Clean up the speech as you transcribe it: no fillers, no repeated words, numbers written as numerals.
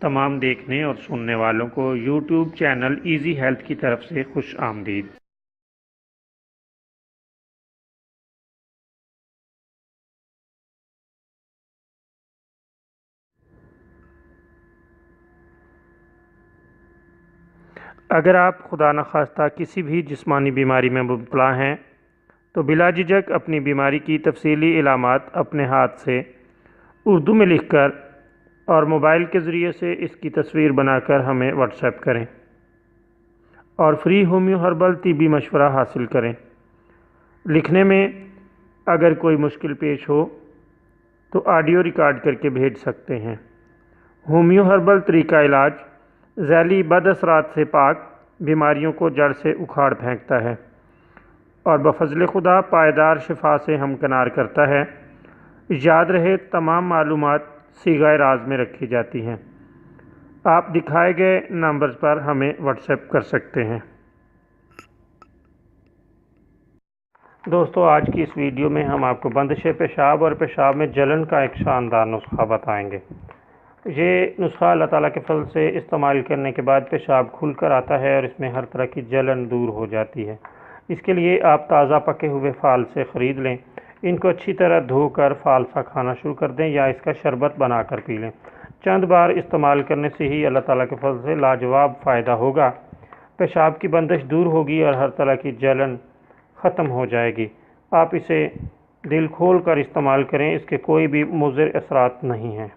तमाम देखने और सुनने वालों को यूट्यूब चैनल इजी हेल्थ की तरफ से खुश आमदीद। अगर आप खुदा न खास्ता किसी भी जिस्मानी बीमारी में मुब्तला हैं तो बिला झिझक अपनी बीमारी की तफसीली इलामात अपने हाथ से उर्दू में लिखकर और मोबाइल के ज़रिए से इसकी तस्वीर बनाकर हमें व्हाट्सएप करें और फ्री होम्यो हर्बल तिब्बी मशवरा हासिल करें। लिखने में अगर कोई मुश्किल पेश हो तो ऑडियो रिकॉर्ड करके भेज सकते हैं। होम्यो हर्बल तरीका इलाज ज़ैली बदअसरात से पाक बीमारियों को जड़ से उखाड़ फेंकता है और बफज़ल खुदा पायदार शिफा से हमकनार करता है। याद रहे, तमाम मालूमात सीगा राज में रखी जाती हैं। आप दिखाए गए नंबर पर हमें व्हाट्सएप कर सकते हैं। दोस्तों, आज की इस वीडियो में हम आपको बंदिश पेशाब और पेशाब में जलन का एक शानदार नुस्खा बताएंगे। ये नुस्खा अल्लाह ताला के फल से इस्तेमाल करने के बाद पेशाब खुल कर आता है और इसमें हर तरह की जलन दूर हो जाती है। इसके लिए आप ताज़ा पके हुए फाल से ख़रीद लें। इनको अच्छी तरह धोकर फालसा खाना शुरू कर दें या इसका शरबत बनाकर पी लें। चंद बार इस्तेमाल करने से ही अल्लाह ताला के फल से लाजवाब फ़ायदा होगा। पेशाब की बंदिश दूर होगी और हर तरह की जलन ख़त्म हो जाएगी। आप इसे दिल खोल कर इस्तेमाल करें, इसके कोई भी मुज़र असरात नहीं हैं।